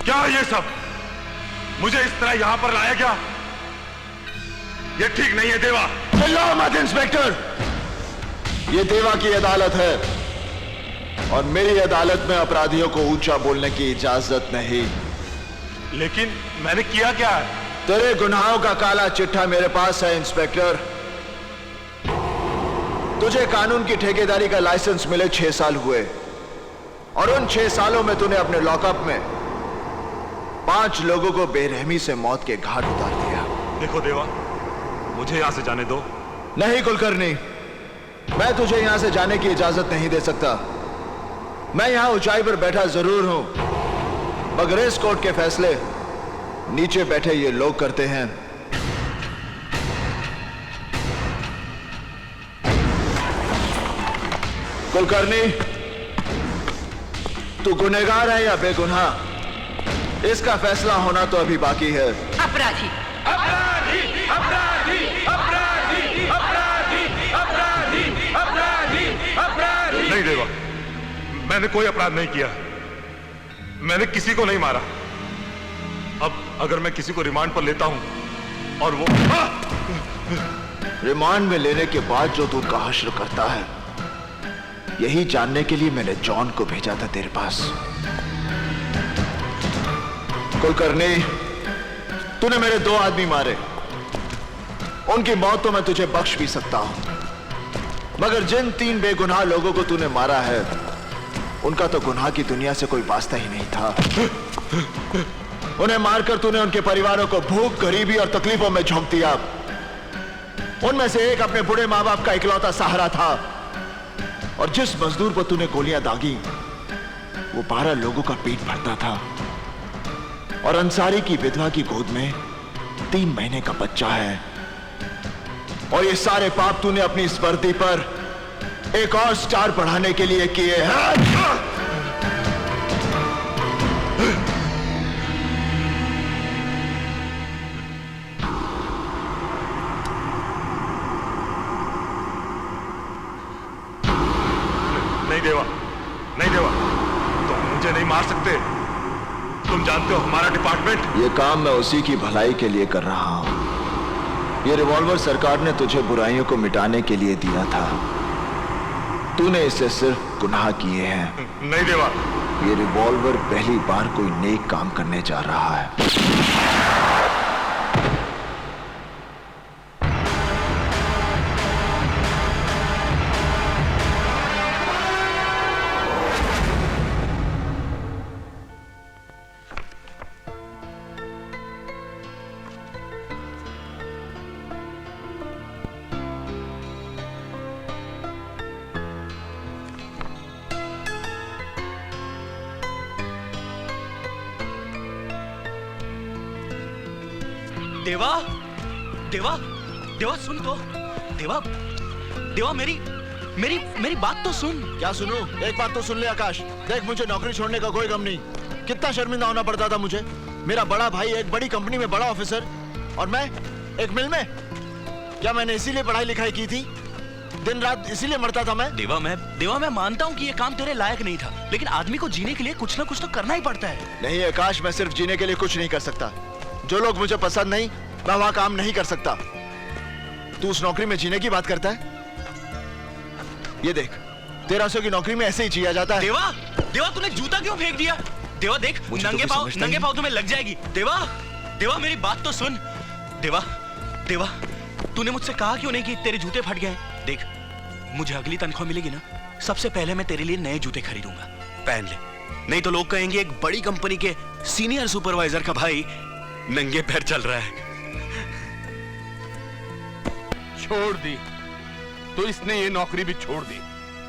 क्या ये सब? मुझे इस तरह यहां पर लाया क्या? ये ठीक नहीं है देवा। चिल्लाओ मत इंस्पेक्टर, ये देवा की अदालत है और मेरी अदालत में अपराधियों को ऊंचा बोलने की इजाजत नहीं। लेकिन मैंने किया क्या है? तेरे गुनाहों का काला चिट्ठा मेरे पास है इंस्पेक्टर। तुझे कानून की ठेकेदारी का लाइसेंस मिले 6 साल हुए और उन 6 सालों में तूने अपने लॉकअप में 5 लोगों को बेरहमी से मौत के घाट उतार दिया। देखो देवा, मुझे यहां से जाने दो। नहीं कुलकर्णी, मैं तुझे यहां से जाने की इजाजत नहीं दे सकता। मैं यहां ऊंचाई पर बैठा जरूर हूं, मगर इस कोर्ट के फैसले नीचे बैठे ये लोग करते हैं। कुलकर्णी, तू गुनहगार है या बेगुनाह, इसका फैसला होना तो अभी बाकी है। अपराधी अपराधी अपराधी अपराधी अपराधी अपराधी अपराधी अपराधी। नहीं देवा, मैंने कोई अपराध नहीं किया। मैंने किसी को नहीं मारा। अब अगर मैं किसी को रिमांड पर लेता हूं और वो रिमांड में लेने के बाद जो तू उनका हश्र करता है, यही जानने के लिए मैंने जॉन को भेजा था तेरे पास। कुलकर्णी, तूने मेरे 2 आदमी मारे, उनकी मौत तो मैं तुझे बख्श भी सकता हूं, मगर जिन 3 बेगुनाह लोगों को तूने मारा है, उनका तो गुनाह की दुनिया से कोई वास्ता ही नहीं था। उन्हें मारकर तूने उनके परिवारों को भूख, गरीबी और तकलीफों में झोंक दिया। उनमें से एक अपने बूढ़े मां बाप का इकलौता सहारा था और जिस मजदूर पर तूने गोलियां दागी, वो 12 लोगों का पेट भरता था और अंसारी की विधवा की गोद में 3 महीने का बच्चा है। और ये सारे पाप तूने अपनी इस वर्दी पर एक और स्टार बढ़ाने के लिए किए हैं। नहीं देवा, नहीं देवा, तुम मुझे नहीं मार सकते। तुम जानते हो हमारा डिपार्टमेंट। ये काम मैं उसी की भलाई के लिए कर रहा हूं। ये रिवॉल्वर सरकार ने तुझे बुराइयों को मिटाने के लिए दिया था। तूने इससे सिर्फ गुनाह किए हैं। नहीं देवा, ये रिवॉल्वर पहली बार कोई नेक काम करने जा रहा है। देवा, देवा, देवा सुन तो। देवा, देवा मेरी मेरी मेरी बात तो सुन। क्या सुनूं? एक बात तो सुन ले आकाश, देख मुझे नौकरी छोड़ने का कोई गम नहीं। कितना शर्मिंदा होना पड़ता था मुझे। मेरा बड़ा भाई एक बड़ी कंपनी में बड़ा ऑफिसर और मैं एक मिल में। क्या मैंने इसीलिए पढ़ाई लिखाई की थी? दिन रात इसीलिए मरता था मैं? देवा मैं मानता हूँ कि ये काम तेरे लायक नहीं था, लेकिन आदमी को जीने के लिए कुछ ना कुछ तो करना ही पड़ता है। नहीं आकाश, मैं सिर्फ जीने के लिए कुछ नहीं कर सकता। जो लोग मुझे पसंद नहीं, मैं वहां काम नहीं कर सकता। तू उस नौकरी में जीने की बात करता है? ये देख, 1300 की नौकरी में ऐसे ही जिया जाता है। देवा, देवा तूने जूता क्यों फेंक दिया? देवा देख, नंगे पाँव तुम्हें लग जाएगी। देवा, देवा मेरी बात तो सुन। देवा, देवा तूने मुझसे कहा क्यों नहीं कि तेरे जूते फट गए? देख, मुझे अगली तनख्वाह मिलेगी ना, सबसे पहले मैं तेरे लिए नए जूते खरीदूंगा, पहन ले। नहीं तो लोग कहेंगे एक बड़ी कंपनी के सीनियर सुपरवाइजर का भाई नंगे पैर चल रहा है। छोड़ दी तो इसने ये नौकरी भी छोड़ दी।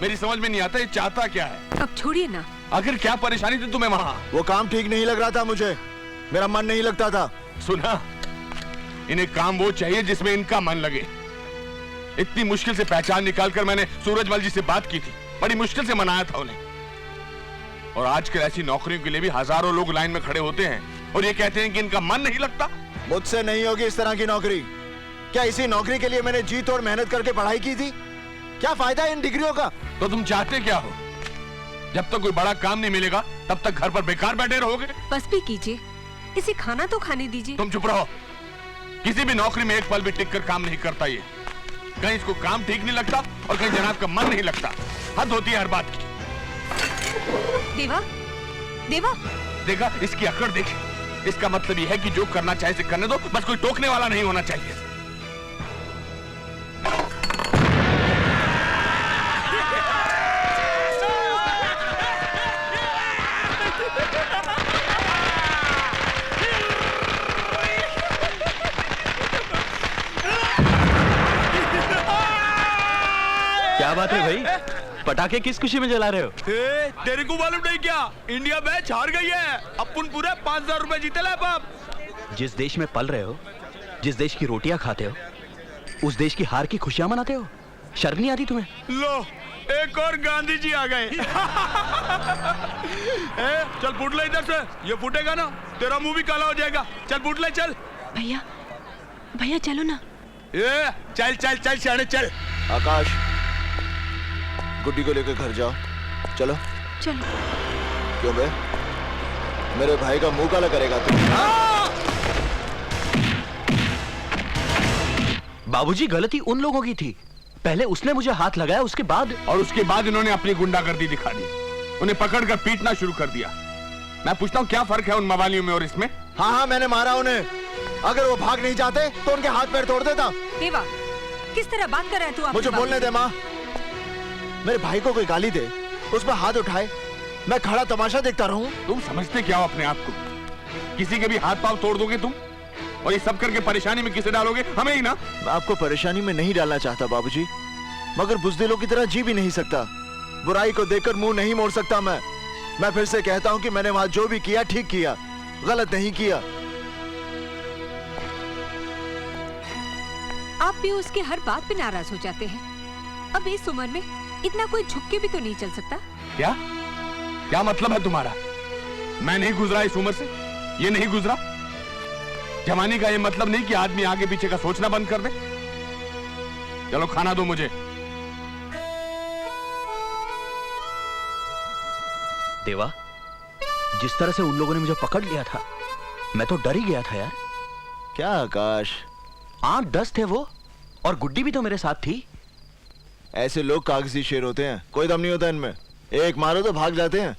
मेरी समझ में नहीं आता ये चाहता क्या है। अब छोड़िए ना, आखिर क्या परेशानी थी तुम्हें वहां? वो काम ठीक नहीं लग रहा था मुझे, मेरा मन नहीं लगता था। सुना, इन्हें काम वो चाहिए जिसमें इनका मन लगे। इतनी मुश्किल से पहचान निकालकर मैंने सूरजमल जी से बात की थी, बड़ी मुश्किल से मनाया था उन्हें। और आजकल ऐसी नौकरियों के लिए भी हजारों लोग लाइन में खड़े होते हैं और ये कहते हैं कि इनका मन नहीं लगता। मुझसे नहीं होगी इस तरह की नौकरी। क्या इसी नौकरी के लिए मैंने जी तोड़ मेहनत करके पढ़ाई की थी? क्या फायदा इन डिग्रियों का? तो तुम चाहते क्या हो? जब तक कोई बड़ा काम नहीं मिलेगा तब तक घर पर बेकार बैठे रहोगे? बस भी कीजिए, इसे खाना तो खाने दीजिए। तुम चुप रहो। किसी भी नौकरी में एक पल भी टिक कर काम नहीं करता ये। कहीं इसको काम ठीक नहीं लगता और कहीं जनाब का मन नहीं लगता। हद होती है हर बात की। देवा, देवा, देखा, इसकी अकड़ देख। इसका मतलब ये है कि जो करना चाहे इसे करने दो, बस कोई टोकने वाला नहीं होना चाहिए। क्या बात है भाई, पटाखे किस खुशी में जला रहे हो? तेरे को मालूम नहीं क्या, इंडिया मैच हार गई है। अपन पूरे 5000 रुपए जीते ला बाप। जिस देश में पल रहे हो, जिस देश की रोटियां खाते हो, उस देश की हार की खुशियां मनाते हो। शर्म नहीं आती तुम्हें? लो, एक और गांधी जी आ गए। चल फूट ले इधर से, ये फूटेगा ना तेरा मुंह भी काला हो जाएगा। चल फूट ले, चल। भैया, भैया चलो ना। चल चल चल शाने चल। आकाश, गुड्डी को लेकर घर जाओ। चलो। चलो। क्यों बे? मेरे भाई का मुंह काला करेगा तू? बाबूजी, गलती उन लोगों की थी। पहले उसने मुझे हाथ लगाया, उसके बाद इन्होंने अपनी गुंडागर्दी दिखा दी। उन्हें पकड़कर पीटना शुरू कर दिया। मैं पूछता हूँ, क्या फर्क है उन मवालियों में और इसमें? हाँ हाँ, मैंने मारा उन्हें। अगर वो भाग नहीं जाते तो उनके हाथ पैर तोड़ देता। देवा, किस तरह बात कर रहा है तू? मुझे बोलने दे माँ। मेरे भाई को कोई गाली दे, उस पर हाथ उठाए, मैं खड़ा तमाशा देखता रहूं? तुम समझते क्या हो अपने आप को? किसी के भी हाथ पांव तोड़ दोगे तुम, और ये सब करके परेशानी में किसे डालोगे? हमें ही ना। मैं आपको परेशानी में नहीं डालना चाहता बाबूजी, मगर बुज़दिलों की तरह जी भी नहीं सकता। बुराई को देखकर मुंह नहीं मोड़ सकता मैं फिर से कहता हूं कि मैंने वहां जो भी किया ठीक किया, गलत नहीं किया। आप भी उसके हर बात पे नाराज हो जाते हैं। अब इस उम्र में इतना कोई झुक के भी तो नहीं चल सकता। क्या क्या मतलब है तुम्हारा? मैं नहीं गुजरा इस उम्र से, ये नहीं गुजरा। जवानी का ये मतलब नहीं कि आदमी आगे पीछे का सोचना बंद कर दे। चलो खाना दो मुझे। देवा, जिस तरह से उन लोगों ने मुझे पकड़ लिया था, मैं तो डर ही गया था यार। क्या आकाश? 8-10 थे वो, और गुड्डी भी तो मेरे साथ थी। ऐसे लोग कागजी शेर होते हैं, कोई दम नहीं होता इनमें। एक मारो तो भाग जाते हैं।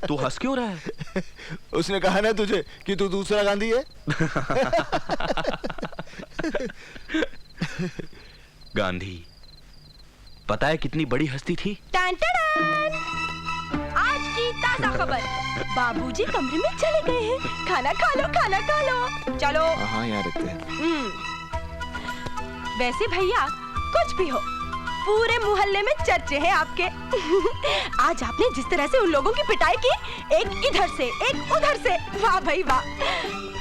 तू हंस क्यों रहा है? उसने कहा ना तुझे कि तू दूसरा गांधी है। गांधी, पता है कितनी बड़ी हस्ती थी? आज की ताजा खबर, बाबूजी कमरे में चले गए हैं। खाना खा लो, खाना खा लो। चलो। हाँ, यहाँ रखते हैं। वैसे भैया, कुछ भी हो, पूरे मोहल्ले में चर्चे हैं आपके। आज आपने जिस तरह से उन लोगों की पिटाई की, एक इधर से एक उधर से, वाह भाई वाह।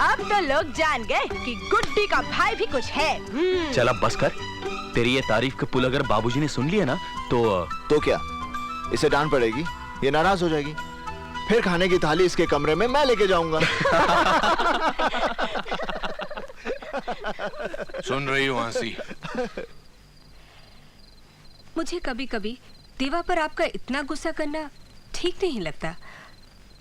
अब तो लोग जान गए कि गुड्डी का भाई भी कुछ है। चल अब बस कर। तेरी ये तारीफ के पुल अगर बाबूजी ने सुन लिया ना तो क्या इसे डांट पड़ेगी? ये नाराज हो जाएगी। फिर खाने की थाली इसके कमरे में मैं लेके जाऊंगा। सुन रही हो हंसी? मुझे कभी कभी देवा पर आपका इतना गुस्सा करना ठीक नहीं लगता।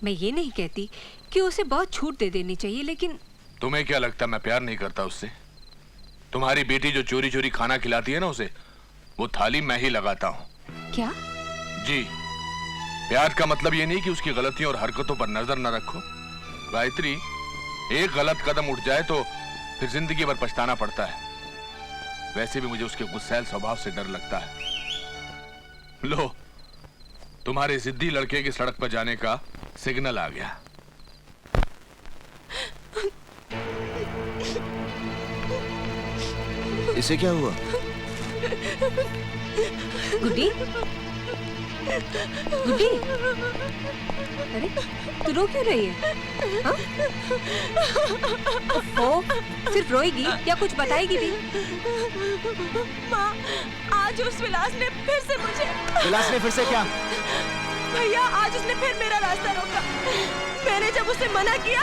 मैं ये नहीं कहती कि उसे बहुत छूट दे देनी चाहिए, लेकिन तुम्हें क्या लगता मैं प्यार नहीं करता उससे? तुम्हारी बेटी जो चोरी चोरी खाना खिलाती है ना उसे, वो थाली मैं ही लगाता हूँ। क्या? जी, प्यार का मतलब ये नहीं कि उसकी गलतियों और हरकतों पर नजर न रखो। गायत्री, एक गलत कदम उठ जाए तो फिर जिंदगी भर पछताना पड़ता है। वैसे भी मुझे उसके गुस्सैल स्वभाव से डर लगता है। लो, तुम्हारे जिद्दी लड़के की सड़क पर जाने का सिग्नल आ गया। इसे क्या हुआ? गुड्डी, गुड्डी, अरे तू रो क्यों रही है? हाँ? ओ, सिर्फ रोएगी या कुछ बताएगी भी? माँ, आज उस विलास ने फिर से मुझे। विलास ने फिर से क्या? भैया, आज उसने फिर मेरा रास्ता रोका। मैंने जब उसे मना किया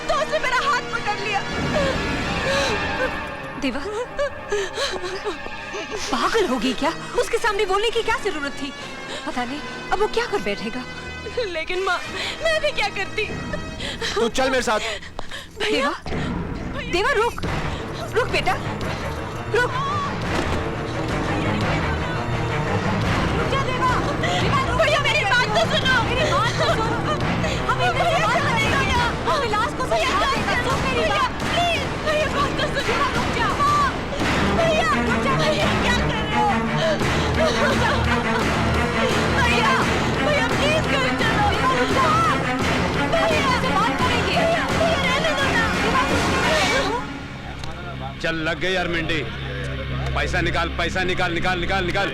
तो उसने मेरा हाथ पकड़ लिया। देवा, पागल होगी क्या? उसके सामने बोलने की क्या जरूरत थी? पता नहीं अब वो क्या कर बैठेगा। लेकिन माँ, मैं भी क्या करती? तू चल मेरे साथ। देवा, देवा रुक, रुक बेटा, रुक। रुक जा देवा, भैया मेरी बात तो सुनो। मेरी बात तो सुनो। हम इधर से बात करेंगे। हम विलास को समझा देगा। सुन मेरी बात। प्लीज, भैया बात तो सुनो। रुक जा। भैया, रुक जा। भैया क्या कर रहे हो? भैया, भैया प्लीज घर चलो। रुक जा। भैया से बात करेंगे। भैया रहने दो ना। चल लग गई यार मिंडी। पैसा निकाल, पैसा निकाल, निकाल निकाल निकाल।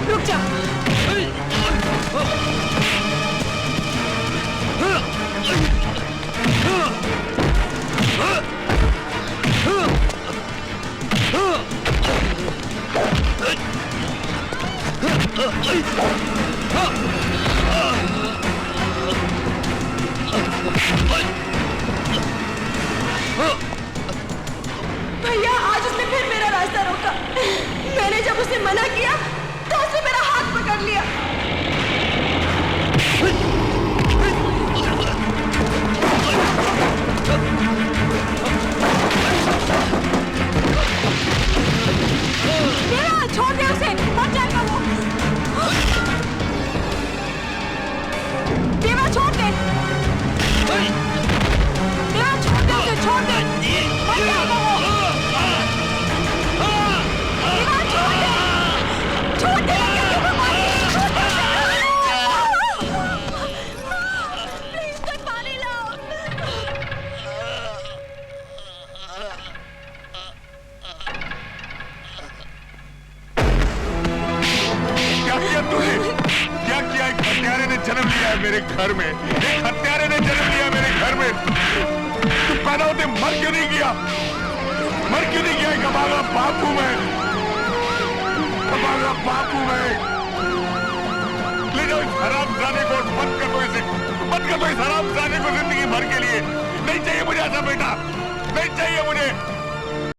रुक जा। भैया, आज उसने फिर मेरा रास्ता रोका। मैंने जब उसे मना किया तो उसने मेरा हाथ पकड़ लिया। देवा, छोड़ दे उसे, मर जाएगा वो। देवा छोड़ दे। देवा छोड़ दे उसे, छोड़ दे। मर जाएगा वो। देवा छोड़ दे, छोड़ दे। प्लीज कोई पानी लाओ। क्या किया तूने? क्या किया? एक हत्यारे ने जन्म लिया है मेरे घर में। एक हत्यारे ने जन्म लिया मेरे घर में। तू पैदा होते मर क्यों नहीं गया? मर क्यों नहीं गया? एक अभागा बाप हूं मैं, अभागा बाप हूं मैं। ले जाओ इस हरामजादे को, बंद कर दो इसे, बंद कर दो इस हरामजादे को जिंदगी भर के लिए। नहीं चाहिए मुझे ऐसा बेटा, नहीं चाहिए मुझे।